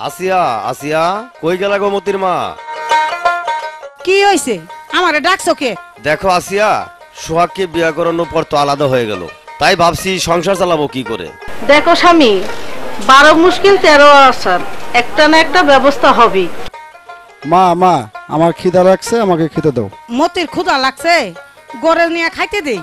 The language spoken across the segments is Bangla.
আসিয়া আসিয়া কই গেলা গো মতির মা? কি হইছে? আমারে ডাকছো কে? দেখো আসিয়া, সোহাগকে বিয়ে করানোর পর তো আলাদা হয়ে গেল, তাই ভাবছি সংসার চালাবো কি করে। দেখো স্বামী, 12 মুশকিল 13 আসার, একটা না একটা ব্যবস্থা হবে। মা মা আমার খিদা লাগছে, আমাকে খেতে দাও। মতির ক্ষুধা লাগছে, গড়ে নিয়ে খাইতে দেই।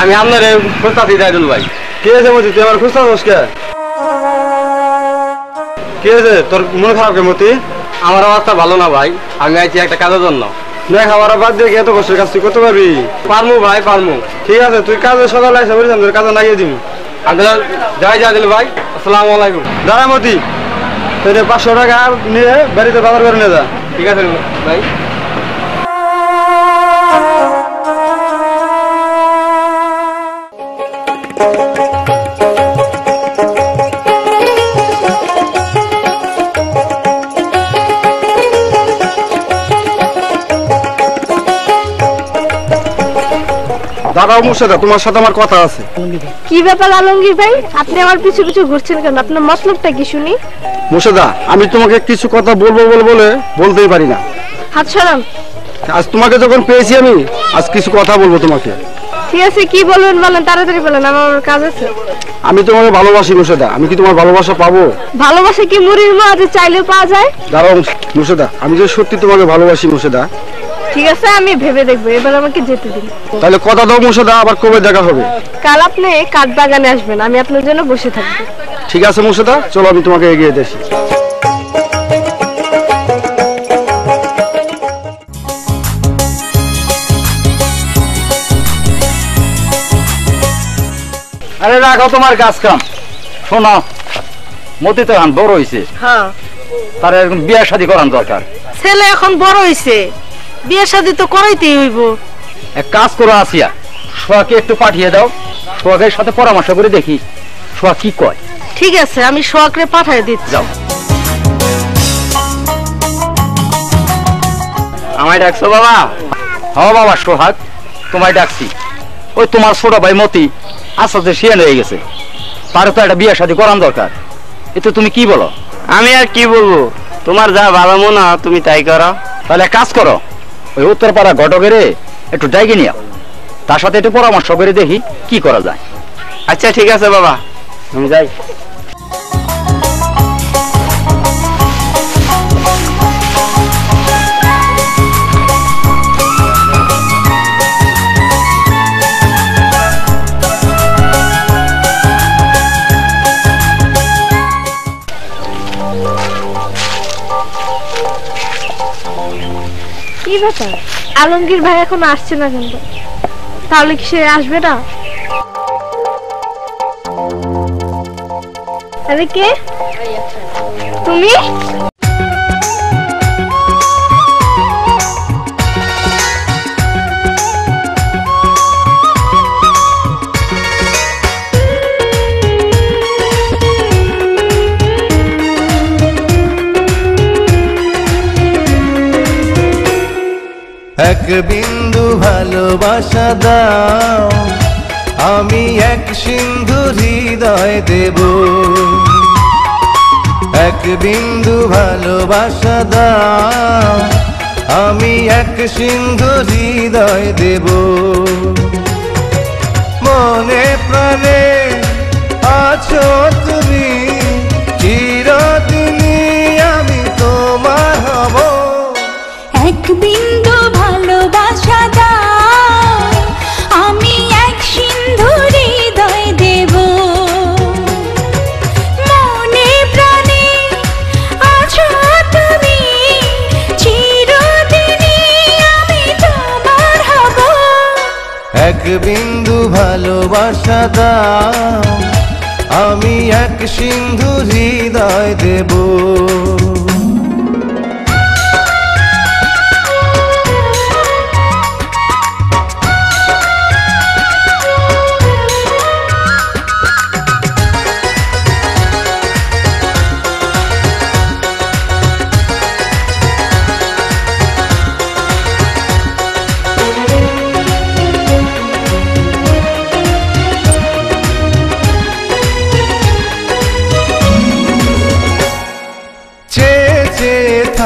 আমি আপনার খুঁজতাছি দাইদুল ভাই। কি হয়েছে মতি, তুই আমার খুঁজতাছিস কে? কি হয়েছে তোর, মন খারাপ কে মতি? আমার অবস্থা ভালো না ভাই, আমি আইছি একটা কাজের জন্য। না খাবার বাদ দিয়ে এত কষ্টের কাজ তুই করতে পারবি? পারমু ভাই পারমু। ঠিক আছে, তুই কাজে সকালে আসে বুঝলাম, তোর কাজে লাগিয়ে দিবি। জয় জাদিল ভাই, আসসালামু আলাইকুম। দাঁড়া মতি, তুই 500 টাকা নিয়ে বাড়িতে বাজার করে নিয়ে যা। ঠিক আছে ভাই। দাঁড়াও মুর্শিদা, তোমার সাথে আমার কথা আছে। কি ব্যাপার আলমগীর ভাই, আপনি আমার পিছু পিছু ঘুরছেন কেন? আপনার মতলবটা কি শুনি? মুর্শিদা, আমি তোমাকে কিছু কথা বলবো বলে বলতেই পারি না। হাত সরান। আজ তোমাকে যখন পেয়েছি আমি, আজ কিছু কথা বলবো তোমাকে। ঠিক আছে, কি বলবেন বলেন, তাড়াতাড়ি বলেন, আমার কাজ আছে। আমি তোমাকে ভালোবাসি মুর্শিদা, আমি কি তোমার ভালোবাসা পাবো? ভালোবাসা কি মুড়ির মাঝে চাইলেও পাওয়া যায়? দাঁড়াও মুর্শিদা, আমি যে সত্যি তোমাকে ভালোবাসি মুর্শিদা। ঠিক আছে, আমি ভেবে দেখবো, এবার আমাকে যেতে দিন। তাহলে কথা দাও মুর্শিদা, আবার কবে দেখা হবে? কাল আপনি কাঠ বাগানে আসবেন, আমি আপনার জন্য বসে থাকবো। ঠিক আছে মুর্শিদা, চলো আমি তোমাকে এগিয়ে দিয়েছি। আরে রাখো তোমার কাজ কাম, শোনো মতি তো এখন বড় হয়েছে, হ্যাঁ, তার এরকম বিয়ে শাদী করানো দরকার। ছেলে এখন বড় হইছে, বিয়ে শাদী তো করাইতেই হইব। এক কাজ করো আসিয়া, সোহাকে একটু পাঠিয়ে দাও, সোহাগের সাথে পরামর্শ করে দেখি সোহাগ কি কয়। ঠিক আছে, আমি সোহাগরে পাঠিয়ে দিচ্ছি। যাও। আমায় ডাকছো বাবা? হ্যাঁ বাবা সোহাগ, তোমায় ডাকছি। ওই তোমার ছোট ভাই মতি আস্তে আস্তে শিয়ান হয়ে গেছে, তারও তো একটা বিয়ে শাদী করানো দরকার। এতে তুমি কি বলো? আমি আর কি বলবো, তোমার যা ভালো মনে হয় তুমি তাই করো। তাহলে এক কাজ করো, ওই উত্তরপাড়া ঘটকের একটু ডাইকে নিও, তার সাথে একটু পরামর্শ করে দেখি কি করা যায়। আচ্ছা ঠিক আছে বাবা, আমি যাই। কি ব্যাপার, আলমগীর ভাই এখন আসছে না কেন? তাহলে কি সে আসবে না? আরে কে তুমি? এক বিন্দু ভালোবাসা দাও, আমি এক সিন্ধু হৃদয় দেব। এক বিন্দু ভালোবাসা দাও, আমি এক সিন্ধু হৃদয় দেব। মনে প্রাণে আছো তুমি, চিরদিনই আমি তোমার হব। এক বিন্দু ভালোবাসা দাও, আমি এক সিন্ধু হৃদয় দেব। মনে প্রাণে আছো তুমি, চিরদিনই আমি তোমার হব। এক বিন্দু ভালোবাসা দাও, আমি এক সিন্ধু হৃদয় দেব।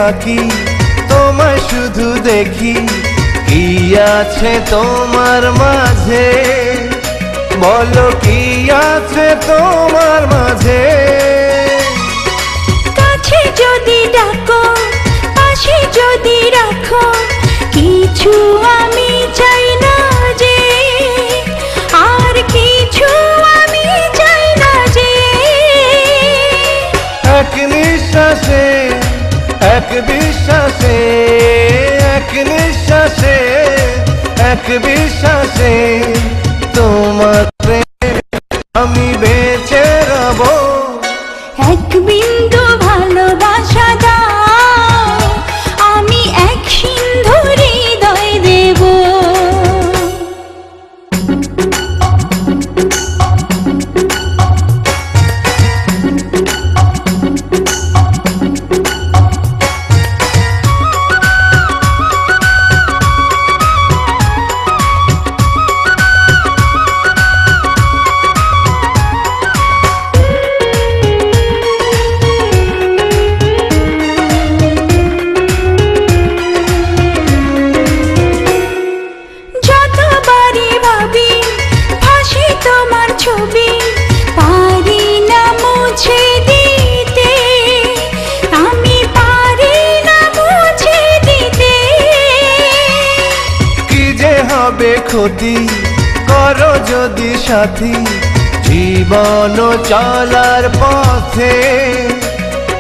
থাকি তোমায় শুধু দেখি কি আছে তোমার মাঝে বলো কি আছে তোমার মাঝে কাছে যদি ডাকো পাশে যদি রাখো কিছু আমি চাই না যে আর কিছু আমি চাই না যে এক নিঃশ্বাসে এক বিশ্বাসে এক নিঃশ্বাসে এক বিশ্বাসে তোমার প্রেমে আমি বেঁচে রব এক বিন্দু ভালোবাসা দাও আমি এক সিন্ধু হৃদয় দেব যতবারই ভাবি ভাসে তোমার ছবি পারি না মুছে দিতে আমি পারি না মুছে দিতে কি যে হবে ক্ষতি করো যদি সাথী জীবন চলার পথে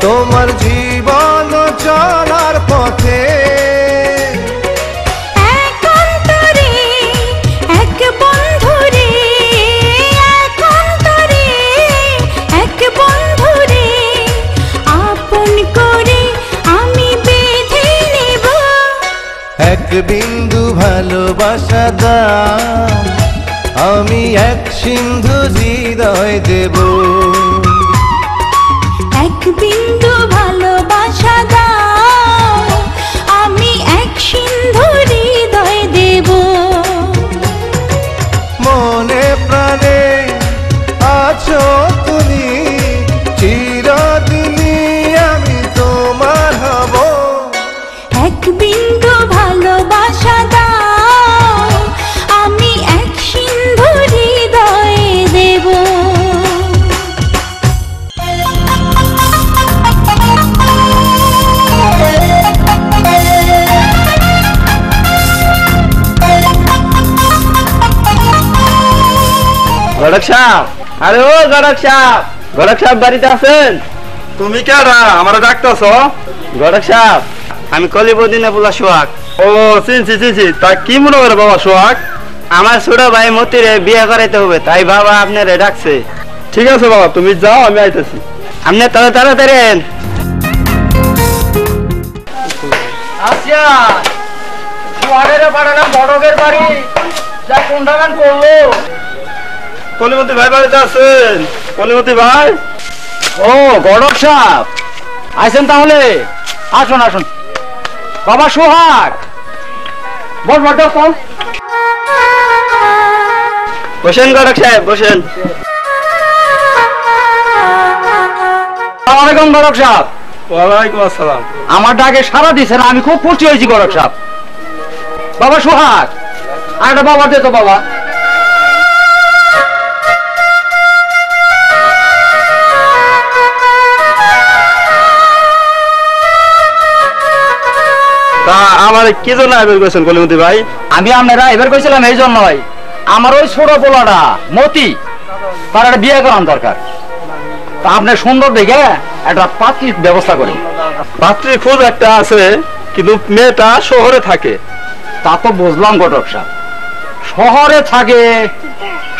তোমার জীবন চলার পথে এক অন্তরে এক বন্ধুরে এক অন্তরে এক বন্ধুরে আপন করে আমি বেঁধে নেব এক বিন্দু ভালোবাসা দাও আমি এক সিন্ধু হৃদয় দেব এক বিন্দু ভালোবাসা দাও আমি এক সিন্ধু হৃদয় দেব মনে প্রাণে আছো তুমি চিরদিনই আমি তোমার হব এক বিন্দু ভালোবাসা দাও আমি এক সিন্ধু হৃদয় দেব গড়ক সাহেব, আরে ও গড়ক সাহেব, গড়ক সাহেব বাড়িতে আছেন? তুমি কেডা আমার ডাকতেছ? গড়ক সাহেব, আমি কলিবদিনে বলা সোহাগ। ও চিনছি চিনছি, তা কি মনে করে বাবা সোহাগ? আমার ছোট ভাই মতিরে বিয়ে করাইতে হবে, তাই বাবা আপনারে ডাকছে। ঠিক আছে বাবা, তুমি যাও, আমি আইতেছি। আপনি তাড়াতাড়ি এন। আসিয়া সোহাগের পাঠালাম বড়কের বাড়ি যা কোনটা গান করলো। কলিমতি ভাই বাড়িতে আছেন? কলিমতি ভাই, ও গড়ক সাহেব আইছেন তাহলে, আসুন আসুন। বাবা সোহাগ বস বস তো। বসেন গড়ক সাহেব, বসেন। আসসালামু আলাইকুম গড়ক সাহেব। ওয়ালাইকুম আসসালাম। আমার ডাকে সারা দিছেন, আমি খুব খুশি হয়েছি গড়ক সাহেব। বাবা সোহাগ আর একটা বাবা দে তো বাবা। তা আমার কি জন্য আইবের করেছেন কলিমতি ভাই? আমি আপনারা এবার কইছিলাম এই জন্যই, আমার ওই ছোট পোলাটা মতি তার একটা বিয়ে করার দরকার। তা আপনি সুন্দর দেখে একটা পাত্রীর ব্যবস্থা করেন। পাত্রী খোঁজ একটা আছে, কিন্তু মেয়েটা শহরে থাকে। তা তো বুঝলাম ঘটক সাহেব, শহরে থাকে,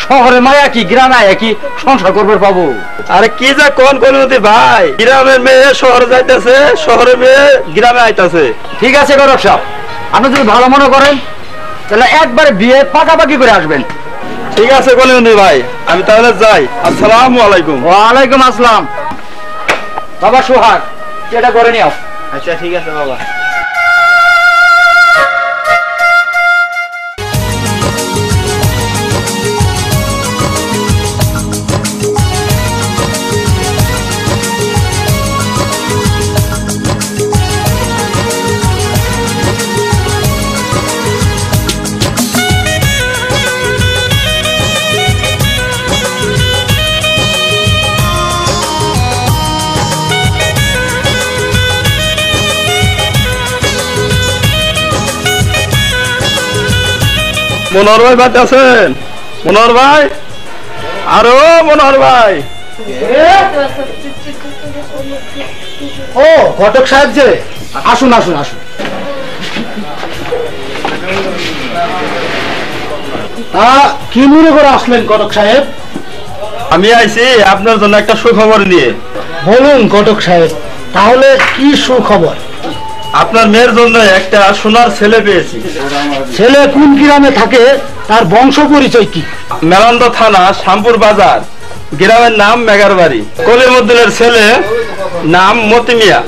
শহরে মায়া কি গ্রামে কি সংসার করবে পাবো? আরে কি যা কোন কলিমতি ভাই, গ্রামের মেয়ে শহরে যাইতেছে, শহরের মেয়ে গ্রামে আইতাছে। ঠিক আছে ঘটক সাহেব, আপনি যদি ভালো মনে করেন তাহলে একবারে বিয়ে পাকাপাকি করে আসবেন। ঠিক আছে কলিমতি ভাই, আমি তাহলে যাই। আসসালামু আলাইকুম। ওয়ালাইকুম আসসালাম। বাবা সোহাগ এটা করে নিও। আচ্ছা ঠিক আছে বাবা। মনোহর ভাই বাড়িতে আছেন? মনোহর ভাই, আরো মনোহর ভাই। ও ঘটক সাহেব যে, আসুন আসুন আসুন। কি মনে করে আসলেন ঘটক সাহেব? আমি আইছি আপনার জন্য একটা সুখবর নিয়ে। বলুন ঘটক সাহেব, তাহলে কি সুখবর? আপনার মেয়ের জন্য একটা সোনার ছেলে পেয়েছি। ছেলে কোন গ্রামে থাকে, তার বংশ পরিচয় কি? মেলান্দ থানা, শ্যামপুর বাজার, গ্রামের নাম মেগারবাড়ি। কলিমুদ্দিনের ছেলে নাম মতি মিয়া,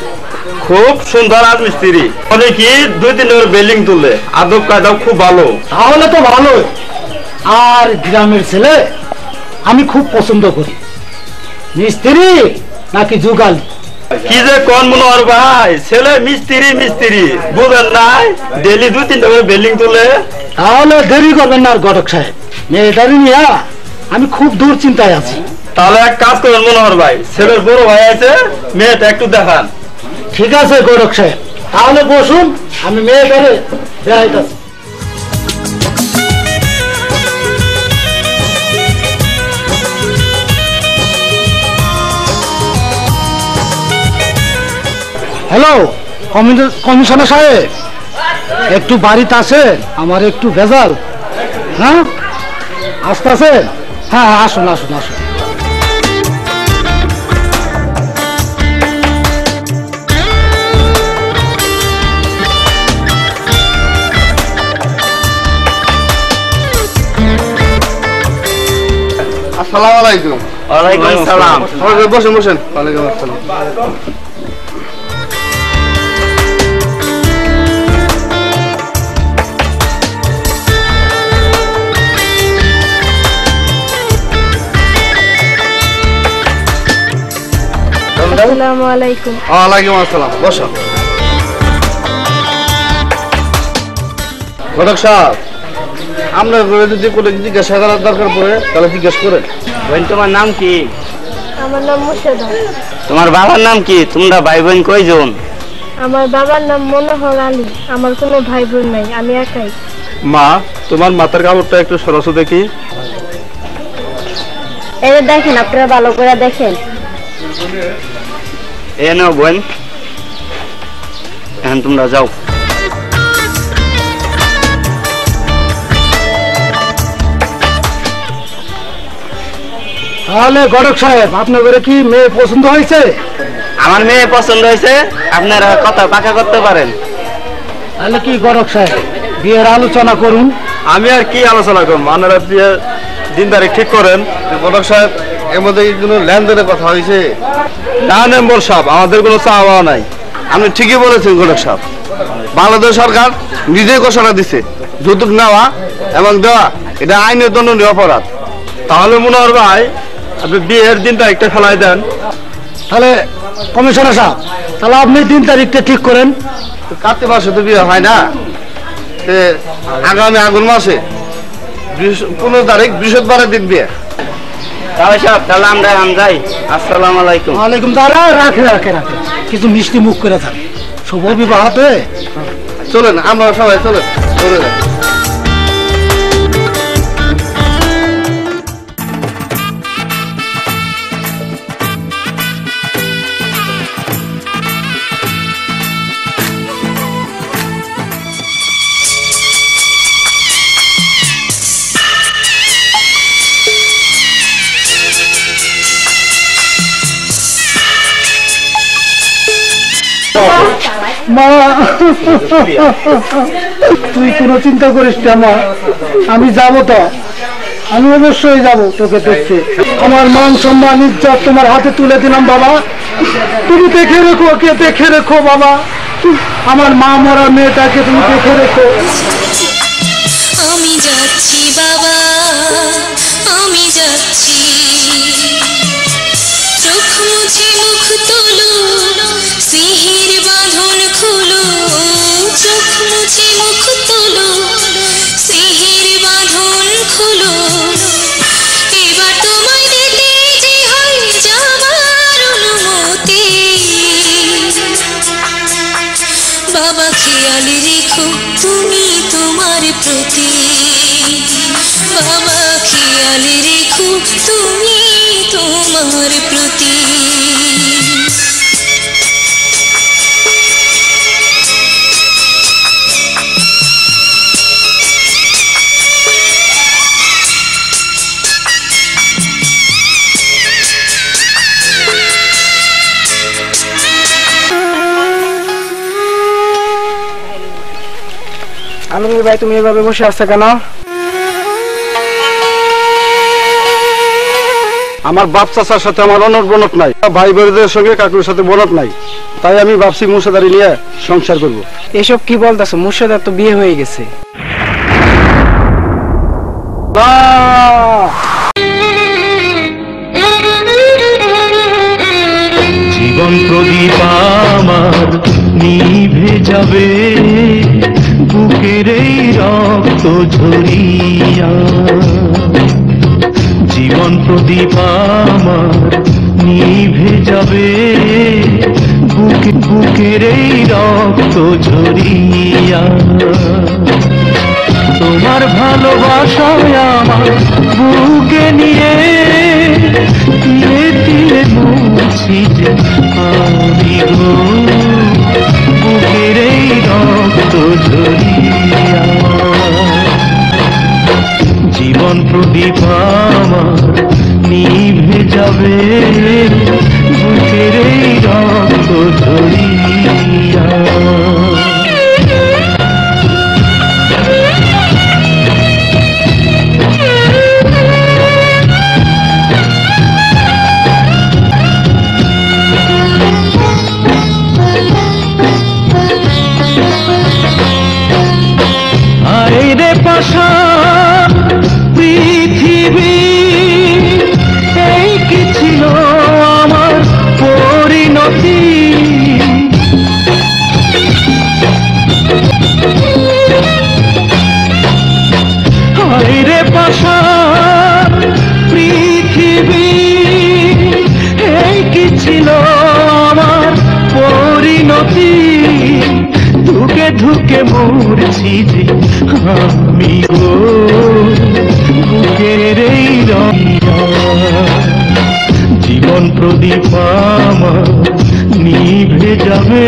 খুব সুন্দর রাজমিস্ত্রি। বলে কি 2-3 বিল্ডিং তুলে, আদব কায়দাও খুব ভালো। তাহলে তো ভালোই। আর গ্রামের ছেলে আমি খুব পছন্দ করি। মিস্ত্রি নাকি যুগালি? কি যে কোন মনোহর ভাই, ছেলে মিস্ত্রি মিস্ত্রি বুঝেন নাই, ডেলি 2-3 বিল্ডিং তুলে। তাহলে দেরি করবেন না ঘটক সাহেব, মেয়েটারি নিয়ে আমি খুব দূর চিন্তায় আছি। তাহলে এক কাজ করেন মনোহর ভাই, ছেলের বড় ভাই আছে, মেয়েটা একটু দেখান। ঠিক আছে ঘটক সাহেব, তাহলে বসুন, আমি মেয়েটারে দেখাইতাছি। হ্যালো কমিশনার সাহেব, একটু বাড়িতে আসেন, আমার একটু ভেজাল। হ্যাঁ আসতে আছেন? হ্যাঁ হ্যাঁ, আসুন আসুন আসুন। আসসালামু আলাইকুম। ওয়ালাইকুম আসসালাম। বসেন বসেন। ওয়ালাইকুম আসসালাম। আসসালামু আলাইকুম। ওয়ালাইকুম আসসালাম, বসো। ঘটক সাহেব, আমরা যদি কোনো জিজ্ঞাসা করার দরকার পড়ে তাহলে জিজ্ঞেস করেন। বোন, তোমার নাম কি? আমার নাম মুর্শেদা। তোমার বাবার নাম কি? তোমরা ভাই বোন কয়জন? আমার বাবার নাম মনোহর আলী। আমার কোনো ভাই বোন নাই, আমি একাই। মা, তোমার মাথার কাপড়টা একটু সরাসো দেখি। এই যে দেখেন, আপনারা ভালো করে দেখেন। এ নাও বোন, এখন তোমরা যাও। তাহলে ঘটক সাহেব, আপনার কি মেয়ে পছন্দ হয়েছে? আমার মেয়ে পছন্দ হয়েছে, আপনারা কথা পাকা করতে পারেন। তাহলে কি ঘটক সাহেব, বিয়ের আলোচনা করুন। আমি আর কি আলোচনা করবো, আপনারা বিয়ে দিন তারিখ ঠিক করেন। ঘটক সাহেব, এর মধ্যে কোনো লেনদেনের কথা হয়েছে? না মেম্বর সাহেব, আমাদের কোনো চাওয়া নাই। আপনি ঠিকই বলেছেন ঘটক সাহেব, বাংলাদেশ সরকার নিজেই ঘোষণা দিছে যৌতুক নেওয়া এবং দেওয়া এটা আইনের দণ্ডনীয় অপরাধ। তাহলে মনোহর ভাই, আপনি বিয়ের দিন তারিখটা ফেলাই দেন। তাহলে কমিশনার সাহেব, তাহলে আপনি দিন তারিখটা ঠিক করেন। কার্তিক মাসে তো বিয়ে হয় না, আগামী আগুন মাসে 15 তারিখ বৃহস্পতিবারের দিন বিয়ে। তাহলে সাহেব, তাহলে আমরা এখন যাই। আসসালামু আলাইকুম। ওয়ালাইকুম। তাহলে রাখে রাখে রাখে, কিছু মিষ্টি মুখ করে থাকে, শুভ বিবাহতে। চলেন আমরা সবাই চলেন, চলে যাই। মা, তুই কোনো চিন্তা করিস না মা, আমি যাবো তো, আমি অবশ্যই যাব তোকে দেখতে। আমার মান সম্মান ইজ্জত তোমার হাতে তুলে দিলাম বাবা, তুমি দেখে রেখো, ওকে দেখে রেখো বাবা, আমার মা মরা মেয়েটাকে তুমি দেখে রেখো। আমি যাচ্ছি বাবা, আমি যাচ্ছি, চোখ মুছে মুখ তোলো, সিহির বাঁধন খুলো, চোখ মুছে মুখ তোলো, সিহির বাঁধন খুলো, এবার তোমায় দিতে যে হয় যাবার অনুমতি। বাবা খেয়াল রেখো তুমি তোমার প্রতি। বাবা খেয়াল রেখো তুমি তোমার প্রতি। আলমগীর ভাই তুমি এভাবে বসে আছো কেন? আমার বাপ চাচার সাথে আমার অনট বনট নাই, ভাই বোনদের সঙ্গে কাকুর সাথে বনট নাই, তাই আমি ভাবছি মুর্শিদারি নিয়ে সংসার করব। এসব কি বলতেছো? মুর্শিদার তো বিয়ে হয়ে গেছে। জীবন প্রদীপ আমার নিভে যাবে, বুকের এই রক্ত ঝরিয়া। জীবন প্রদীপ আমার নিভে যাবে, বুকের এই রক্ত ঝরিয়া। তোমার ভালোবাসায় আমার বুকে নিয়ে তিলে তিলে মুছি যে আমি গো, বুকের এই রক্ত ঝরিয়া। জীবন প্রদীপ আমার নিভে যাবে, বুকের এই রক্ত ঝরিয়া। আরে পাশা পৃথিবী, এই কি ছিল আমার পরিণতি। আরে পাশা পৃথিবী, এই কি ছিল আমার পরিণতি। ধুকে ধুকে মরছি যে আমি গো, বুকের এই রঙিয়া। জীবন প্রদীপ আমার নিভে যাবে,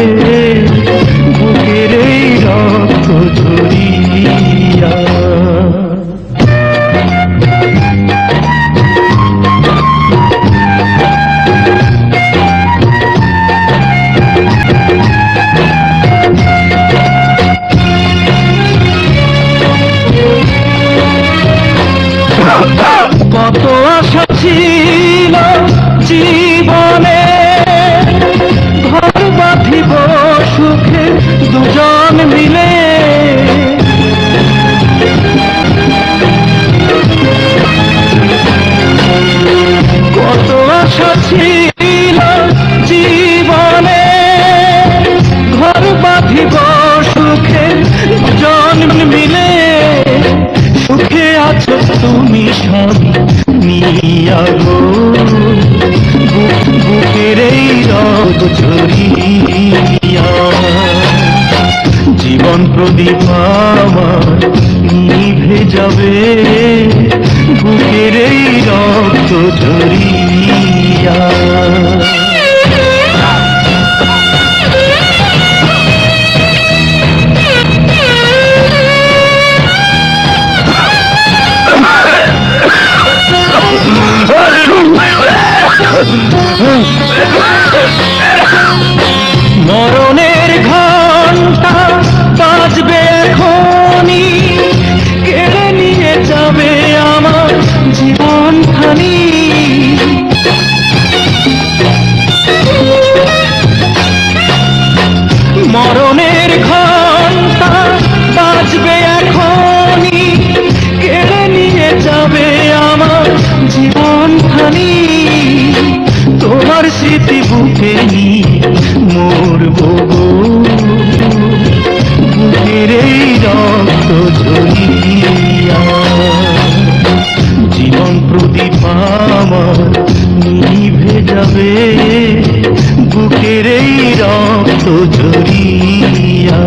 বুকের এই রক্ত ঝরিয়া। কত আশা ছিল জীবনে, ঘর বাঁধিব সুখে দুজন মিলে। কত আশা ছিল জীবনে, ঘর বাঁধিব সুখে দুজন মিলে। সুখে আছো তুমি স্বামী নিয়া গো, বুকের এই রক্ত ঝরিয়া। জীবন প্রদীপ আমার নিভে যাবে, বুকের এই রক্ত ঝরিয়া। মরণের ঘণ্টা বাজবে এখনই, কেড়ে নিয়ে যাবে আমার জীবন খানি। মরণের ঘণ্টা বাজবে এখনই, কেড়ে নিয়ে যাবে আমার জীবন খানি। তোমার স্মৃতি বুকে নিয়ে মরব গো, বুকের এই রক্ত ঝরিয়া। জীবন প্রদীপ আমার নিভে যাবে, বুকের এই রক্ত ঝরিয়া।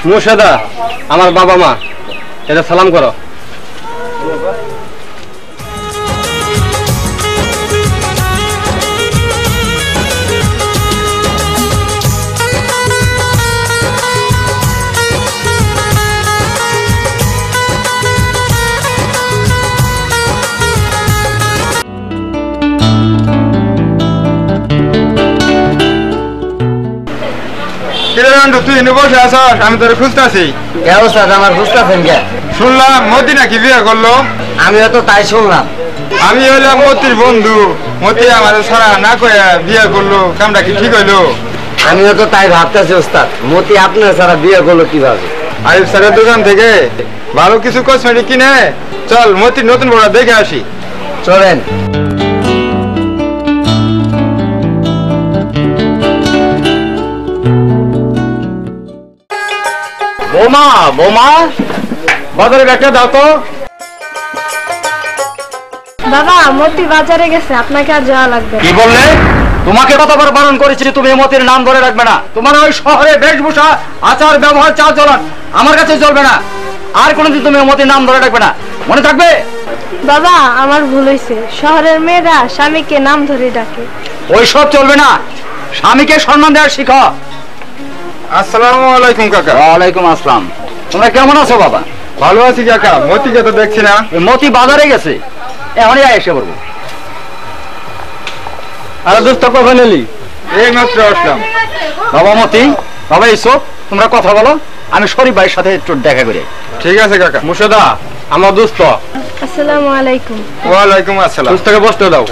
মুর্শেদা আমার বাবা মা এটা সালাম করো। তুই এনে বসে আছিস, আমি তোর খুঁজতেছি। আমার বুঝতেছেন কে? শুনলাম মতি নাকি বিয়ে করলো। আমিও তো তাই শুনলাম। আমি হইলাম মতির বন্ধু, মতি আমাদের ছাড়া না করে বিয়ে করলো, কামটা কি ঠিক হইলো? আমিও তো তাই ভাবতেছি ওস্তাদ, মতি আপনার ছাড়া বিয়ে করলো কিভাবে? আরিফ স্যারের দোকান থেকে ভালো কিছু কসমেটিক কিনে চল মতির নতুন বড় দেখে আসি। চলেন। বোমা বোমা বাজারে ব্যাগটা দাও তো। বাবা মতি বাজারে গেছে, আপনাকে আর যাওয়া লাগবে না। কি বললে? তোমাকে কতবার বারণ করেছি তুমি মতির নাম ধরে রাখবে না। তোমার ওই শহরে বেশভূষা আচার ব্যবহার চাল চলন আমার কাছে চলবে না। আর কোনোদিন তুমি মতির নাম ধরে রাখবে না, মনে থাকবে? বাবা আমার ভুল হয়েছে, শহরের মেয়েরা স্বামীকে নাম ধরে ডাকে। ওই সব চলবে না, স্বামীকে সম্মান দেওয়ার শিখো। আসসালামু আলাইকুম কাকা। ওয়ালাইকুম আসসালাম। তোমরা কেমন আছো বাবা? ভালো আছি কাকা। মতিকে তো দেখছি না। মতি বাজারে গেছে, এখনই এসে পড়বো। আরে দোস্ত কখন এলি? এই মাত্র আসলাম। বাবা মতি, বাবা এসো, তোমরা কথা বলো, আমি শরীফ ভাইয়ের সাথে একটু দেখা করি। ঠিক আছে কাকা। মুর্শেদা আমার দোস্ত। আসসালামু আলাইকুম। ওয়ালাইকুম আসসালাম। দোস্তকে বসতে দাও।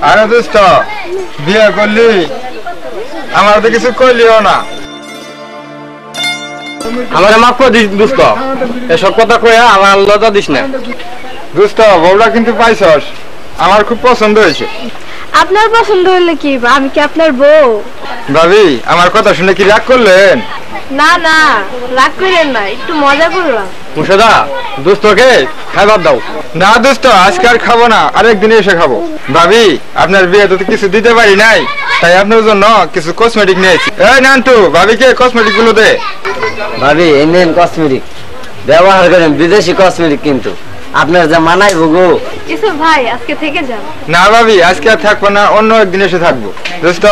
আরে দোস্ত বিয়ে করলি, আমার তো কিছু করলিও না। আমার মাফ করে দিস দোস্ত, এসব কথা কইয়া আমার লজ্জা দিস না। দোস্ত বউটা কিন্তু পাইছস, আমার খুব পছন্দ হয়েছে। আপনার পছন্দ হলে কি, আমি কি আপনার বউ? ভাবি আমার কথা শুনে কি রাগ করলেন? না না, রাগ করেন না, একটু মজা করলাম। মুর্শেদা দোস্তকে খাবার দাও। না দোস্ত আজকে আর খাবো না, আরেকদিন এসে খাবো। ভাবি আপনার বিয়ে তো কিছু দিতে পারি নাই, তাই আপনার জন্য কিছু কসমেটিক নিয়েছি। এই নান্টু ভাবিকে কসমেটিক গুলো দে। ভাবি ইন্ডিয়ান কসমেটিক ব্যবহার করেন, বিদেশি কসমেটিক কিন্তু আপনার যা মানাই গো। ইসব ভাই আজকে থেকে যান। না ভাবি আজকে আর থাকবো না, অন্য একদিন এসে থাকবো। দোস্ত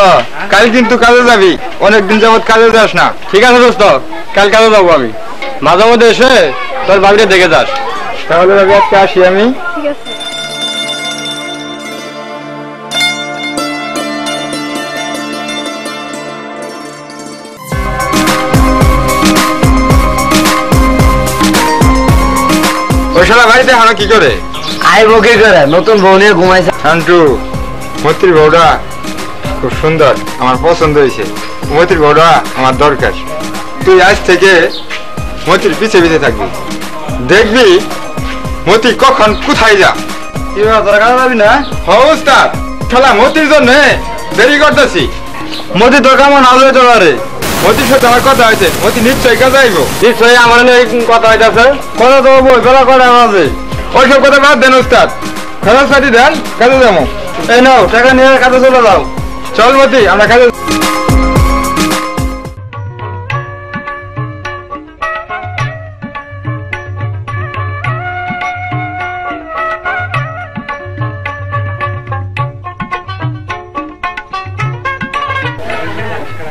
কাল কিন্তু কাজে যাবি, অনেকদিন যাবত কাজে যাস না। ঠিক আছে দোস্ত, কাল কাজে যাবো আমি, মাঝে মধ্যে এসে তোর ভাবিটা দেখে যাস। তাহলে ভাবি আজকে আসি আমি। ঠিক আছে। ওই শালা বাড়িতে এখনো কি করে? আইবো কি করে, নতুন বউ নিয়ে ঘুমাইছে। নান্টু মতির বউটা খুব সুন্দর, আমার পছন্দ হয়েছে। মতির বউটা আমার দরকার। তুই আজ থেকে মতির পিছে পিছে থাকবি, দেখবি মতি কখন কোথায় যা। কি তোরা কাজ যাবি না? হস্তাদ শালা মতির জন্য দেরি করতেছি। মতি তোর কেমন আলোয় তোরা রে? মতির সাথে আমার কথা হয়েছে, মতি নিশ্চয়ই কাজে আইব। নিশ্চয়ই আমার কথা হইতেছে। কথা তো বই বেলা করে আমাদের ওইসব কথা বাদ দেন উস্তাদ, খরচ পাতি দেন, কাজে যাবো। এই নাও টাকা নিয়ে কাজে চলে যাও। চল মতি আমরা কাজে।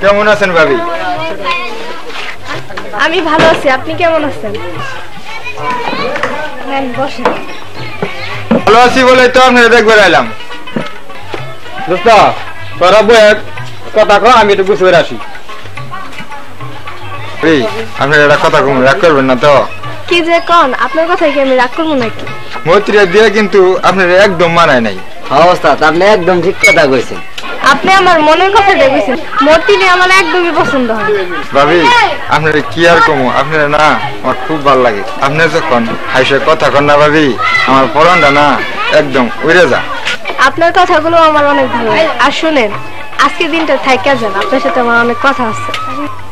কেমন আছেন ভাবি? আমি ভালো আছি, আপনি কেমন আছেন? হ্যাঁ বসেন। ভালো আছি বলে তো আপনারা দেখবার এলাম। দোস্ত তোরা বই কথা কো, আমি একটু বুঝতে আসি। এই আপনারা একটা কথা কম, রাগ করবেন না তো? কি যে কোন, আপনার কথা কি আমি রাগ করবো নাকি? মৈত্রীরা দিয়ে কিন্তু আপনারা একদম মানায় নাই। অবস্থা আপনি একদম ঠিক কথা কইছেন। আপনি আমার মনের কথা দেখেছেন, মতিনি আমার একদমই পছন্দ হয়। ভাবি আপনারা কি আর কমো, আপনারা না আমার খুব ভালো লাগে। আপনি যখন হাসে কথা কন না ভাবি, আমার পরনটা না একদম উড়ে যা। আপনার কথাগুলো আমার অনেক ভালো লাগে। আর শুনেন, আজকে দিনটা থাইকা যান, আপনার সাথে আমার অনেক কথা আছে।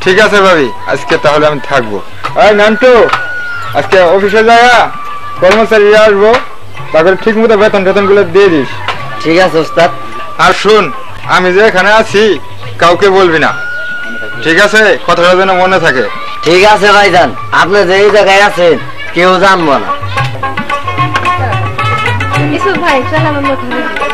ঠিক আছে ভাবি, আজকে তাহলে আমি থাকবো। এই নান্টু, আজকে অফিসে যাওয়া কর্মচারী আসবো, তাদের ঠিক মতো বেতন গুলো দিয়ে দিস। ঠিক আছে ওস্তাদ। আর শুন, আমি যে এখানে আছি কাউকে বলবি না, ঠিক আছে? কথাটা যেন মনে থাকে। ঠিক আছে ভাইজান, আপনি যে এই জায়গায় আছেন কেউ জানবো না। ইসুফ ভাই চলেন আমরা ঘরে যাই।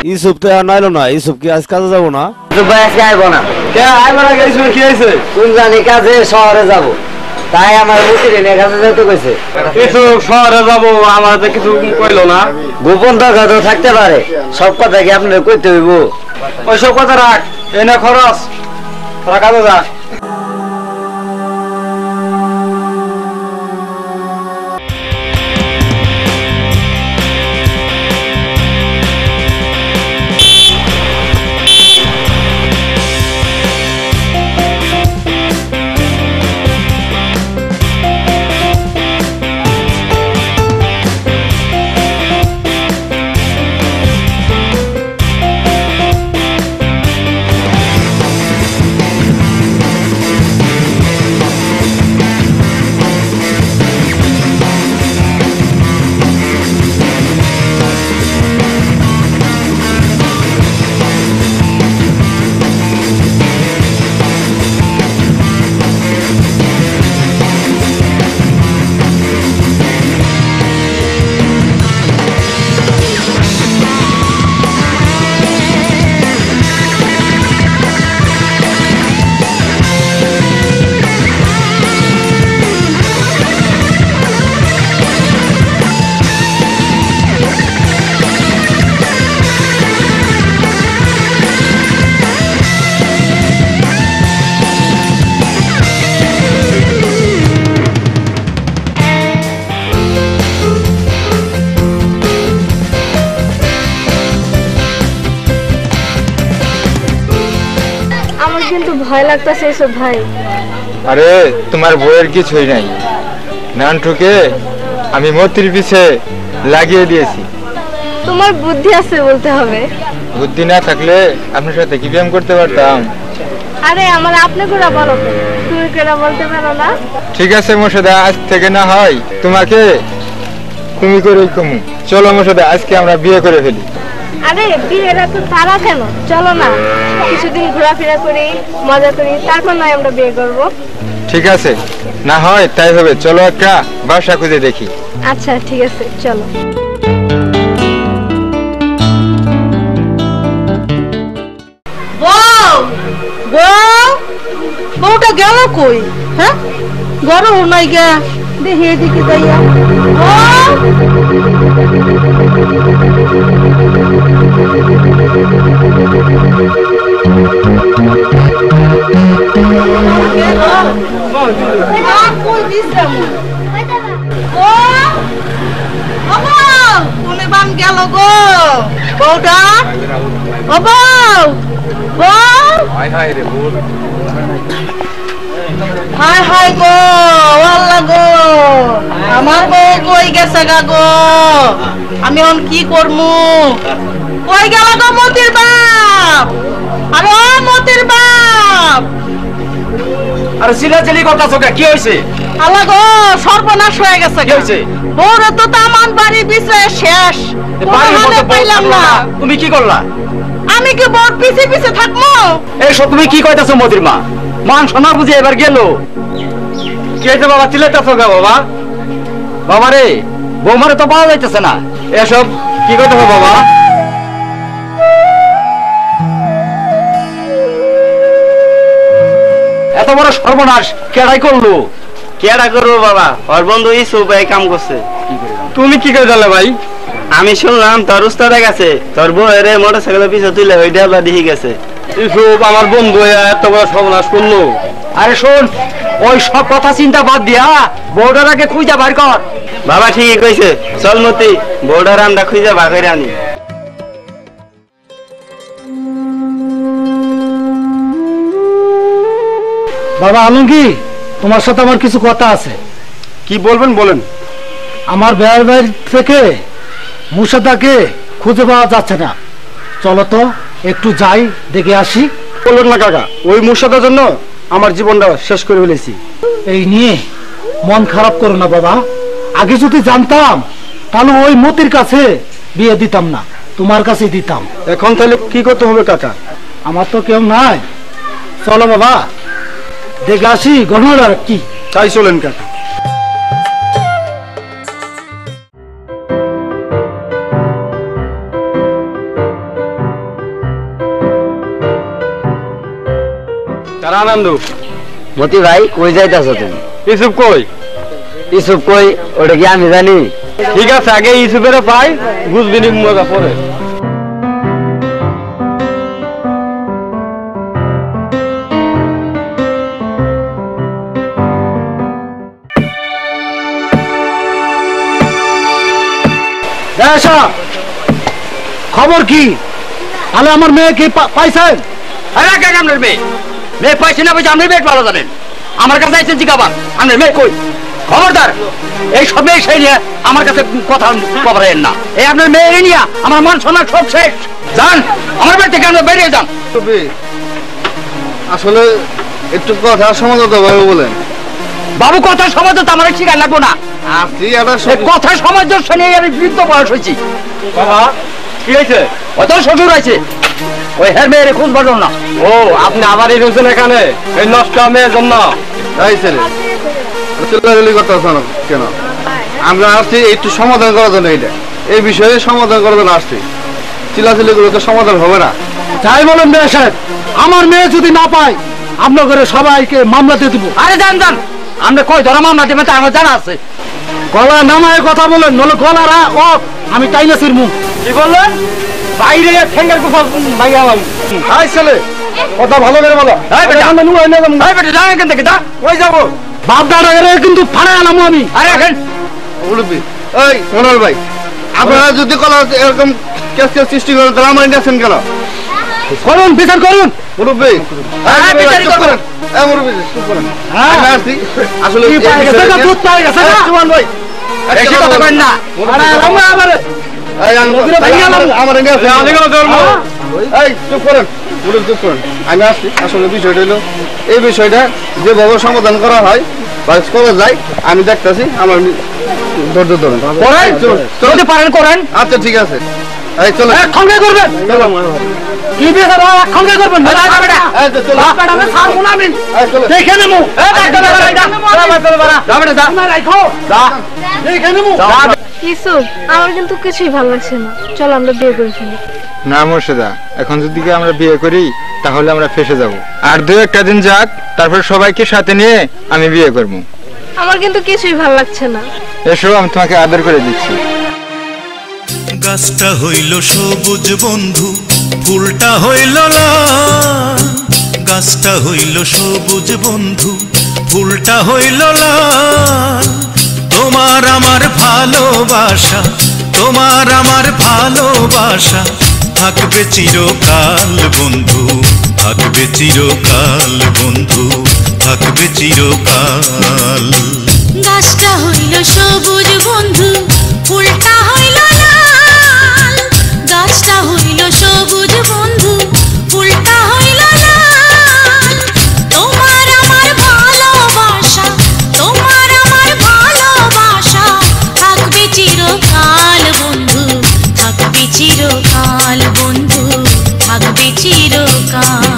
ইউসুফ তো আর নাইলো না, ইউসুফ কি আজ কাজে যাবো না? ভাই আজকে আইবো না। কি হয়েছে? কোন জানি কাজে শহরে যাব, তাই আমার মুখে নিয়ে কাজে যেতে কইছে। কিছু শহরে যাবো, আমার তো কিছু কইলো না। গোপন দরকার তো থাকতে পারে, সব কথা কি আপনার কইতে হইব? ওইসব কথা রাখ, এনে খরচ, তোরা কাজে যা। কিন্তু ভয় লাগতেছে এসব ভাই। আরে তোমার বউয়ের কিছুই নাই, নানটুকে আমি মতির পিছে লাগিয়ে দিয়েছি। তোমার বুদ্ধি আছে বলতে হবে। বুদ্ধি না থাকলে আপনার সাথে কি ব্যায়াম করতে পারতাম? আরে আমার আপনি করে বলো, তুমি করে বলতে পারো না? ঠিক আছে মোর্শেদা, আজ থেকে না হয় তোমাকে তুমি করে কমু। চলো মোর্শেদা, আজকে আমরা বিয়ে করে ফেলি। আরে বিয়েটা তো তারা কেন, চলো না কিছুদিন ঘোরাফেরা করি, মজা করি, তারপর নয় আমরা বিয়ে করব। ঠিক আছে, না হয় তাই হবে। চলো একটা বাসা খুঁজে দেখি। আচ্ছা ঠিক আছে, চলো। বউ বউ বউটা গেল কই? হ্যাঁ গরম নাই গে, দেখি এদিকে যাইয়া। গেল গো বউটা। ও বউ, বউ হাই হাই গো, আল্লাহ গো, আমার বউ কই গেছে গা গো, আমি এখন কি করমু? কই গেল গো মতির বাপ? আরে ও মতির বাপ, আরে চিলাচিলি করতাছো কে? কি হইছে? আল্লাহ গো, সর্বনাশ হয়ে গেছে। কি হইছে? বউরে তো তামান বাড়ি বিছে শেষ, পাইলাম না। তুমি কি করলা? আমি কি বউর পিছে পিছে থাকবো? এইসব তুমি কি কইতাছো মতির মা? মান সোনা বুঝে এবার গেল। কি হয়েছে বাবা, চিল্লাইতাছো কে বাবা? বাবা রে, বৌমারে তো পাওয়া যাইতেছে না। এসব কি কইতাছো বাবা? এত বড় সর্বনাশ কেডাই করলো? কেডা করবো বাবা, ওর বন্ধু ইসুফ এই কাম করছে। তুমি কি করে জানলে ভাই? আমি শুনলাম তোর উস্তাদের কাছে তোর বউয়ের মোটরসাইকেলের পিছে তুলে ওই ডেবলা দিয়ে গেছে। ইসুফ আমার বন্ধু এত বড় সর্বনাশ করলো। আরে শোন, ওই সব কথা চিন্তা বাদ দিয়া বউডারাকে খুঁজা বার কর। বাবা ঠিকই কইছে, চল মতি বউডার আমরা খুঁজে বার করে আনি। বাবা আলমগীর, তোমার সাথে আমার কিছু কথা আছে। কি বলবেন বলেন। আমার বেড়ার বাড়ি থেকে মুর্শেদাকে খুঁজে পাওয়া যাচ্ছে না, চলো তো একটু যাই, দেখে আসি। বলবেন না কাকা, ওই মুর্শেদার জন্য আমার জীবনটা শেষ করে ফেলেছি। এই নিয়ে মন খারাপ করো না বাবা, আগে যদি জানতাম তাহলে ওই মতির কাছে বিয়ে দিতাম না, তোমার কাছে দিতাম। এখন তাহলে কি করতে হবে কাকা? আমার তো কেউ নাই, চলো বাবা দেখে আসি ঘটনাটা কি। তাই চলেন কাকা। তারা আনন্দ। মতি ভাই, কই যাইতাছো তুমি? ইসুফ কই? ইসুফ কই ওটা কি আমি জানি? ঠিক আছে, আগে ইসুফের পাই, বুঝবিনি মজা পরে। খবর কি? তাহলে আমার মেয়েকে পাইছেন? আরে কাকা, আপনার মেয়ে মেয়ে পাইছে না পাইছে আপনি বেশ ভালো জানেন। আমার কাছে আইছেন জিজ্ঞাসা, আপনার মেয়ে কই? খবরদার এই সব মেয়ে সেই নিয়ে আমার কাছে কথা কবরেন না। এই আপনার মেয়ে নিয়ে আমার মান সম্মান সব শেষ। যান আমার বাড়ি থেকে বেরিয়ে যান। আসলে একটু কথা সমাধান ভাবে বলেন। বাবু, কথা সমাজ তো আমার শিকার লাগবো না। কথা সমাজ শুনে আমি বৃদ্ধ বয়স হয়েছি। বাবা কি হয়েছে? অত শ্বশুর আছে, ওই হের মেয়ের খুঁজ বাজন না। ও, আপনি আবার এই রয়েছেন এখানে এই নষ্ট মেয়ের জন্য? তাই ছেলে চিল্লাচিল্লি করতেছ কেন? আমরা আসছি একটু সমাধান করার জন্য, এইটা এই বিষয়ে সমাধান করার জন্য আসছি। চিল্লাচিল্লি গুলো তো সমাধান হবে না। যাই বলেন মেয়ে সাহেব, আমার মেয়ে যদি না পাই আপনার ঘরে সবাইকে মামলা দিয়ে দিব। আরে যান যান, আমরা কই ধরা মামলা দেবে তা আমার জানা আছে। গলা নামায় কথা বলেন, নলে গলার আমি টাইনাসির মুখ। কি বললেন? বাইরে ঠেঙ্গার কোথাও ভাঙে আলাম। হাই ছেলে, কথা ভালো করে বলো। এখান থেকে দা ওই যাবো বাপ দাদা কিন্তু ফাড়ে আলাম আমি। আরে এখন বলবি এই মনোহর ভাই, আপনারা যদি কলা এরকম কেস সৃষ্টি করেন তাহলে আমার নিয়েছেন কেন? করুন, বিচার করুন। মুরব্বী আসলে কি পায়ে গেছে না, দুধ পায়ে গেছে না? সুমন ভাই বেশি কথা বলেন না। আরে আমরা আবার আমার এই চুপ করেন, চুপ করেন। আমি আসছি, আসলে বিষয়টা হলো এই বিষয়টা যেভাবে সমাধান করা হয় বা কবে যায় আমি দেখতেছি। আমার ধৈর্য ধরেন, যদি পারেন করেন। আচ্ছা ঠিক আছে, এই চলো খঙ্গে করবেন কি বেচার খঙ্গে করবেন দেখে নেবো দেখে নেবো। ইউসুফ আমার কিন্তু কিছুই ভালো লাগছে না, চলো আমরা বিয়ে করে ফেলি। না মোর্শেদা, এখন যদি আমরা বিয়ে করি তাহলে আমরা ফেসে যাব। আর 2-1 দিন যাক, তারপর সবাইকে সাথে নিয়ে আমি বিয়ে করব। আমার কিন্তু কিছুই ভালো লাগছে না। এসো, আমি তোমাকে আদর করে দিচ্ছি। গাছটা হইল সবুজ বন্ধু, ফুলটা হইল লাল। গাছটা হইল সবুজ বন্ধু, ফুলটা হইল লাল। তোমার আমার ভালোবাসা, তোমার আমার ভালোবাসা থাকবে চিরকাল বন্ধু, থাকবে চিরকাল বন্ধু, থাকবে চিরকাল। গাছটা হইল সবুজ বন্ধু, ফুলটা হইল লাল। গাছটা হইল সবুজ বন্ধু, ফুলটা হইল লাল। তোমার আমার ভালোবাসা, তোমার আমার ভালোবাসা থাকবে চিরকাল বন্ধু, থাকবে চিরকাল বন্ধু, থাকবে চিরকাল।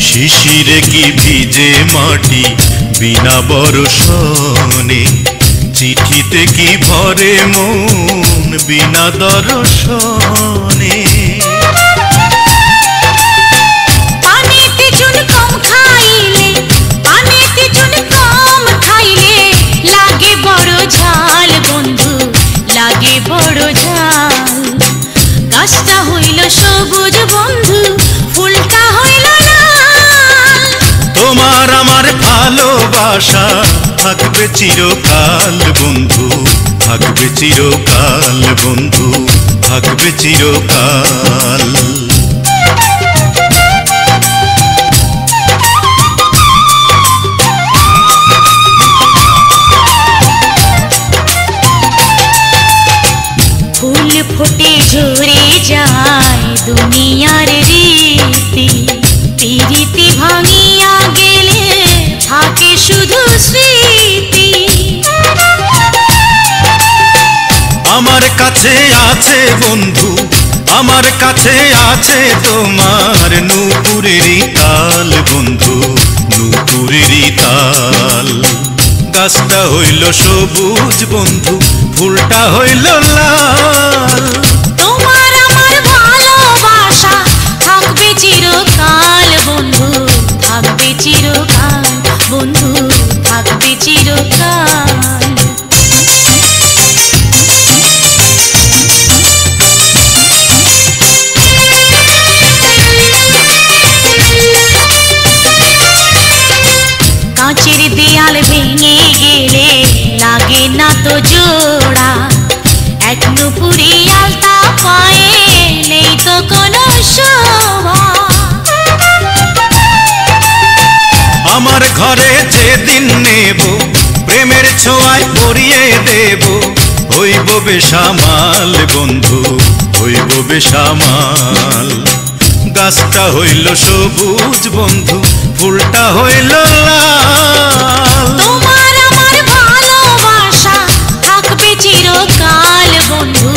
শিশিরে কি ভিজে মাটি বিনা বর্ষণে, চিঠিতে কি ভরে মন বিনা দর্শনে। পানিতে চুন কম খাইলে, পানিতে চুন কম খাইলে লাগে বড় ঝাল বন্ধু, লাগে বড় ঝাল। গাছটা হইল সবুজ বন্ধু, ফুলটা হইল লাল। তোমার আমার ভালোবাসা থাকবে চিরকাল বন্ধু, থাকবে চিরকাল বন্ধু, থাকবে চিরকাল। ফুল ফুটে ঝরে যায় দুনিয়ার রীতি, প্রীতি ভাঙিয়া গেলে থাকে শুধু স্মৃতি। আমার কাছে আছে বন্ধু, আমার কাছে আছে তোমার নূপুরেরই তাল বন্ধু, নূপুরেরই তাল। গাছটা হইল সবুজ বন্ধু, ফুলটা হইল লাল। তোমার আমার ভালোবাসা থাকবে চিরকাল বন্ধু, থাকবে চিরকাল বন্ধু, থাকবে চিরকাল। কাঁচের দেয়াল ভেঙে গেলে লাগে না তো জোড়া, এক নুপুরি আলতা পায়ে নেই তো কোনো শোভা। আমার ঘরে যেদিন নেব, প্রেমের ছোঁয়ায় পরিয়ে দেব, হইব বেসামাল বন্ধু, হইব বেসামাল। গাছটা হইল সবুজ বন্ধু, ফুলটা হইল লাল। তোমার আমার ভালোবাসা থাকবে চিরকাল বন্ধু,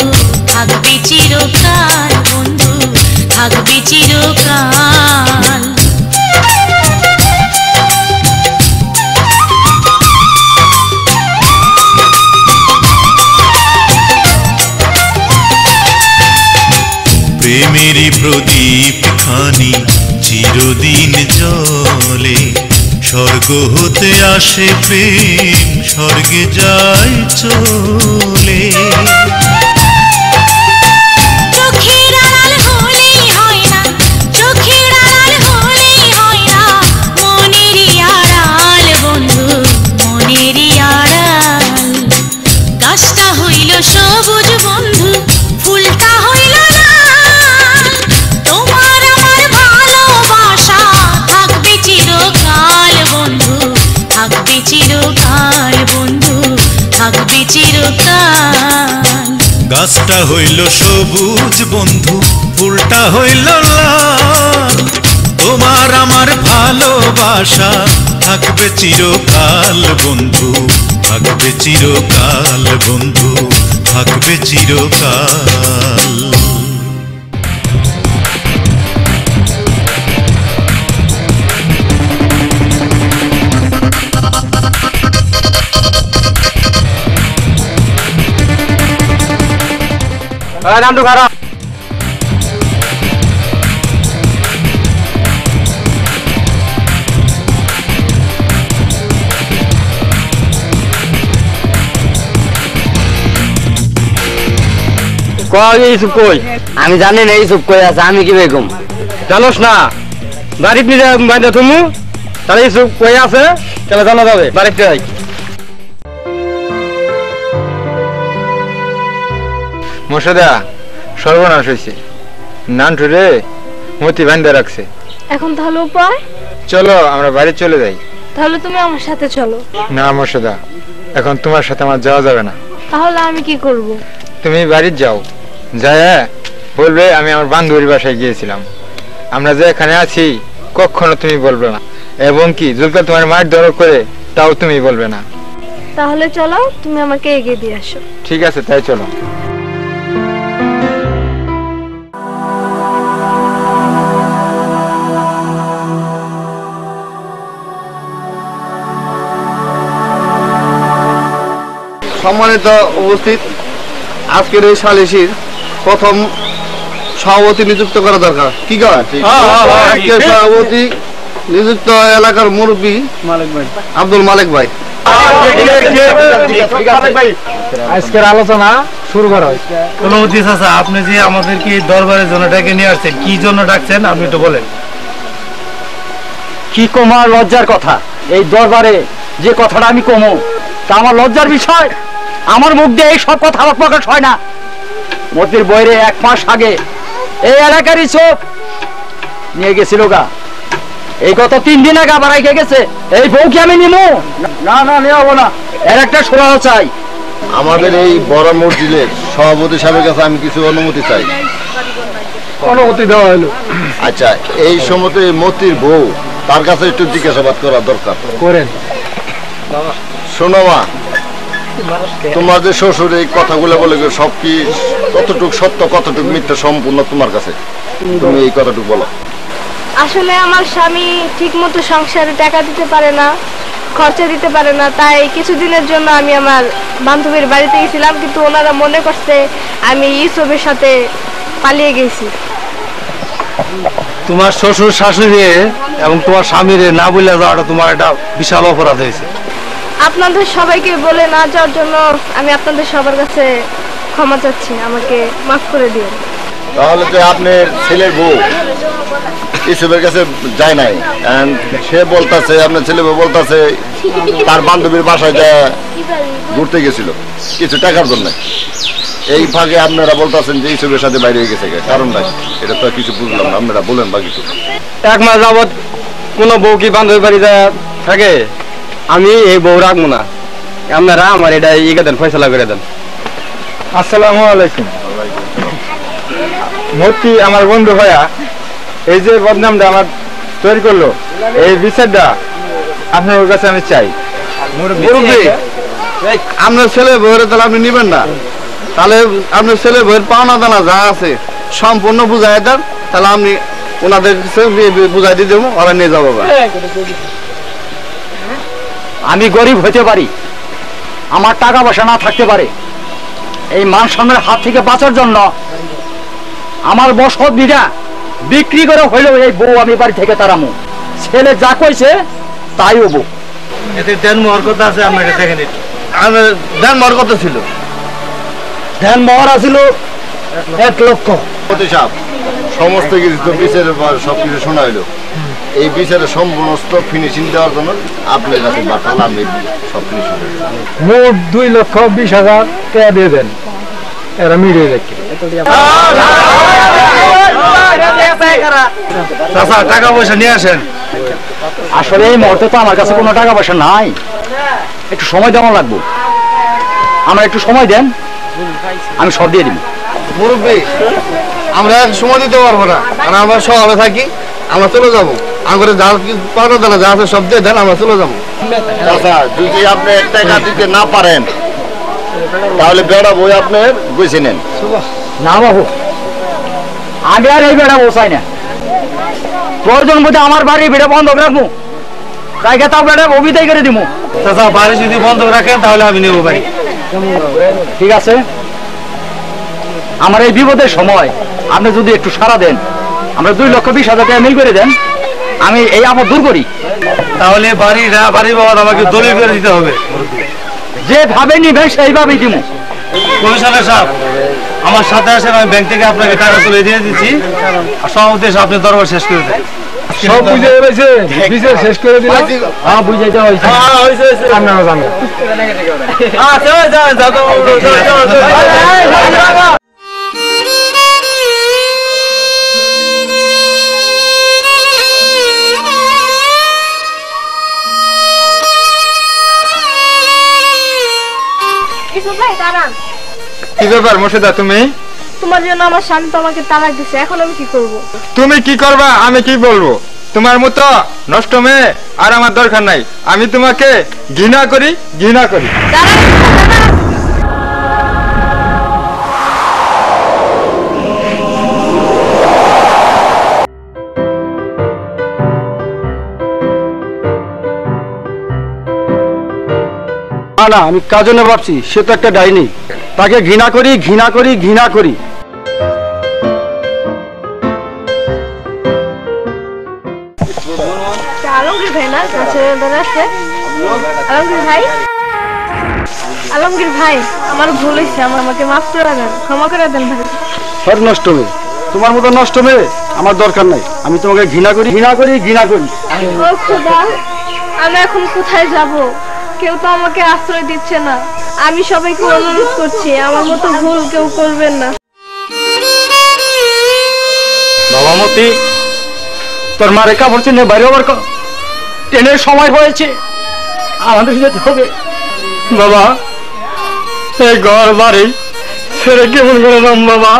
থাকবে চিরকাল বন্ধু, থাকবে চিরকাল। প্রেমেরই প্রদীপ খানি চিরদিন জ্বলে, স্বর্গ হতে আসে প্রেম, স্বর্গে যায় চলে। চোখের আড়াল হলেই হয় না, চোখের আড়াল হলেই হয় না, মনেরই আড়াল বন্ধু, মনেরই আড়াল। সবুজ বন্ধু ফুলটা হইল লাল তোমার আমার ভালোবাসা থাকবে চিরকাল বন্ধু থাকবে চিরকাল বন্ধু থাকবে চিরকাল গাছটা হইল সবুজ বন্ধু ফুলটা হইল লাল তোমার আমার ভালোবাসা থাকবে চিরকাল বন্ধু থাকবে চিরকাল বন্ধু থাকবে চিরকাল নামটু খারাপ আমি জানি না ইসুফ কই আছে আমি কি বেগম জানোস না বাড়িতে নিয়ে বাইরে তুমি তাহলে ইসুফ কই আছে তাহলে জানা যাবে বাড়িতে যাই মোর্শেদা সর্বনাশ হয়েছে নান্টু রে মতি বান্ধে রাখছে এখন তাহলে উপায়? চলো আমরা বাড়ি চলে যাই। তাহলে তুমি আমার সাথে চলো। না মোর্শেদা এখন তোমার সাথে আমার যাওয়া যাবে না। তাহলে আমি কি করব? তুমি বাড়ি যাও, যায় বলবে আমি আমার বান্ধবীর বাসায় গিয়েছিলাম। আমরা যে এখানে আছি কখনো তুমি বলবে না, এবং কি জুলকা তোমার মায়ের দরদ করে তাও তুমি বলবে না। তাহলে চলো, তুমি আমাকে এগিয়ে দিয়ে আসো। ঠিক আছে, তাই চলো। সম্মানিত উপস্থিত, আজকের এই সালিসির প্রথম সভাপতি নিযুক্ত করা দরকার। কি কয়? আজকের সভাপতি নিযুক্ত এলাকার মুরব্বী আব্দুল মালিক ভাই। আজকের আলোচনা শুরু করা হয়। অনুমতি চাচা, আপনি যে আমাদেরকে দরবারের জন্য ডেকে নিয়ে আসছেন, কি জন্য ডাকছেন আপনি একটু বলেন। কি কমার লজ্জার কথা, এই দরবারে যে কথাটা আমি কমো তা আমার লজ্জার বিষয়। আমার মুখ দিয়ে এই সব কথা আমার প্রকাশ হয় না। মতির বইরে 1 মাস আগে এই এলাকারই চোখ নিয়ে গেছিল গা, এই গত 3 দিন আগে আবার রেখে গেছে। এই বউ কি আমি নিমু? না না, নেওয়া না। এর একটা সুরাহ চাই। আমাদের এই বড় মসজিদের সভাপতি সাহেবের কাছে আমি কিছু অনুমতি চাই। অনুমতি দেওয়া হলো। আচ্ছা, এই সময়তে মতির বউ, তার কাছে একটু জিজ্ঞাসাবাদ করা দরকার। করেন। শোনো মা, তোমার যে শ্বশুর এই কথাগুলো বলে সব কি কতটুকু সত্য কতটুকু মিথ্যা সম্পূর্ণ তোমার কাছে? তুমি এই কথাটুকু বলো। আসলে আমার স্বামী ঠিকমতো সংসারে টাকা দিতে পারে না, খরচা দিতে পারে না। তাই কিছুদিনের জন্য আমি আমার বান্ধবীর বাড়িতে গেছিলাম, কিন্তু ওনারা মনে করছে আমি ইউসুফের সাথে পালিয়ে গেছি। তোমার শ্বশুর শাশুড়ি এবং তোমার স্বামীর না বলে যাওয়াটা তোমার একটা বিশাল অপরাধ হয়েছে। আপনাদের সবাইকে বলে না যাওয়ার জন্য আমি আপনাদের সবার কাছে ক্ষমা চাচ্ছি, আমাকে মাফ করে দিন। তাহলে তো আপনার ছেলের বউ ইসুফের কাছে যায় নাই, সে বলতেছে, আপনার ছেলে বউ বলতেছে তার বান্ধবীর বাসায় ঘুরতে গেছিল কিছু টাকার জন্য। এই ফাঁকে আপনারা বলতেছেন যে ইসুফের সাথে বাইরে হয়ে গেছে, কারণটা এটা তো কিছু বুঝলাম না, আপনারা বলেন বা কিছু। 1 মাস যাবৎ কোনো বউ কি বান্ধবীর বাড়ি যায় থাকে? আমি এই বউ রাখবো না, আপনারা আমার এটা ইয়ে দেন, ফয়সালা করে দেন। আসসালামু আলাইকুম। মতি আমার বন্ধু ভাইয়া এই যে বদনামটা আমার তৈরি করলো, এই বিচারটা আপনার কাছে আমি চাই। মুরব্বী, আপনার ছেলে বউয়ের তাহলে আপনি নিবেন না? তাহলে আপনার ছেলে বউয়ের পাওনা দানা যা আছে সম্পূর্ণ বুঝাই দেন, তাহলে আমি ওনাদের বুঝাই দিয়ে দেবো, ওরা নিয়ে যাবো। আমি গরিব হতে পারি, আমার টাকা পয়সা না থাকতে পারে, এই মান সম্মানের হাত থেকে বাঁচার জন্য আমার বসত বিঘা বিক্রি করে হইলেও এই বউ আমি বাড়ি থেকে তাড়ামু। ছেলে যা কইছে তাই হবো। এতে দেন মোহর কথা আছে, আপনাকে দেখেন। দেন মোহর কত ছিল? ধ্যান মোহর আছিল 1 লক্ষ। সমস্ত কিছু তো বিচারের পর সবকিছু শোনা হইলো। এই বিচারের সমস্ত ফিনিশিং দেওয়ার জন্য আপনার কাছে পাঠালাম, আমি সব ফিনিশিং। মোট 2,20,000 টাকা দিয়ে দেন। এরা মিড়ে দেখি চাচা টাকা পয়সা নিয়ে আসেন। আসলে এই মুহূর্তে তো আমার কাছে কোনো টাকা পয়সা নাই, একটু সময় দেওয়া লাগবে। আমার একটু সময় দেন, আমি সব দিয়ে দিব। মুরব্বী আমরা সময় দিতে পারবো না, কারণ আমরা শহরে থাকি, আমরা চলে যাবো। আমাদের যা পাওনা দানা যা আছে সব দিয়ে দেন, আমরা চলে যাবো। চাচা যদি আপনি টাকা দিতে না পারেন তাহলে বেড়া বই আপনার গুছিয়ে নেন। না বাবু, আমি আর এই বেড়া বসাই না। প্রয়োজন মধ্যে আমার বাড়ি বেড়া বন্ধ রাখবো, জায়গা তাও বেড়া অভিদায় করে দিব। চাচা বাড়ি যদি বন্ধ রাখেন তাহলে আমি নেবো বাড়ি। ঠিক আছে, আমার এই বিপদের সময় আপনি যদি একটু সাড়া দেন, আমরা 2,20,000 টাকা মিল করে দেন, আমি এই আপদ দূর করি। তাহলে বাড়ির বাবা আমাকে দলিল করে দিতে হবে। যেভাবে নিবেন সেইভাবেই দিব। কমিশনার সাহেব আমার সাথে আসেন, আমি ব্যাংক থেকে আপনাকে টাকা তুলে দিয়ে দিচ্ছি। আর সব উদ্দেশ্যে আপনি দরবার শেষ করে দেন। সব বুঝে গেছে, বিচার শেষ করে দিলাম। হ্যাঁ বুঝাইতে হয়েছে, আপনারা জানেন। কি ব্যাপার মোর্শেদা, তুমি তোমার জন্য আমার স্বামী তোমাকে তালাক দিছে, এখন আমি কি করব? তুমি কি করবা আমি কি বলবো? তোমার মতো নষ্ট মেয়ে আর আমার দরকার নাই। আমি তোমাকে ঘৃণা করি, ঘৃণা করি। না আমি কাজনে ভাবছি, সে তো একটা ডাইনি। তাকে ঘৃণা করি, ঘৃণা করি, ঘৃণা করি। আলমগীর ভাই না কাছে আছে? আলমগীর ভাই, আলমগীর ভাই আমার ভুল হয়েছে, আমাকে মাফ করে দেন, ক্ষমা করে দেন ভাই। সব নষ্ট মেয়ে, তোমার মতো নষ্ট মেয়ে আমার দরকার নাই। আমি তোমাকে ঘৃণা করি, ঘৃণা করি, ঘৃণা করি। ও খোদা, আমি এখন কোথায় যাব? কেউ তো আমাকে আশ্রয় দিচ্ছে না। আমি সবাইকে অনুরোধ করছি, আমার মতো ভুল কেউ করবেন না। বাবা মতি, তোর মারে কাপড় চিনে বাইরে আবার ট্রেনের সময় হয়েছে, আমাদের যেতে হবে। বাবা এই ঘর বাড়ি ছেড়ে কেমন করে নাম বাবা,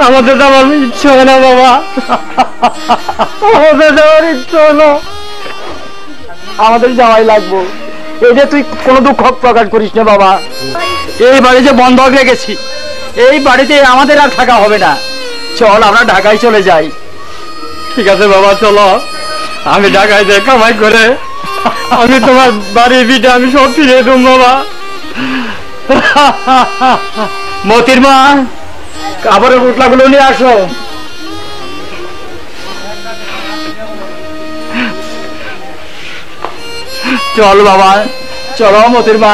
আমাদের যাওয়ার ইচ্ছে হয় না বাবা, আমাদের যাওয়ার ইচ্ছে হলো, আমাদের যাওয়াই লাগবো। এই যে তুই কোনো দুঃখ প্রকাশ করিস না বাবা, এই বাড়ি যে বন্ধক রেখেছি, এই বাড়িতে আমাদের আর থাকা হবে না। চল আমরা ঢাকায় চলে যাই। ঠিক আছে বাবা চলো, আমি ঢাকায় যাই কামাই করে, আমি তোমার বাড়ির বিটা আমি সব ফিরিয়ে দেব বাবা। মতির মা, কাপড়ের পুটলাগুলো নিয়ে আসো। চল বাবা, চলো মতির মা।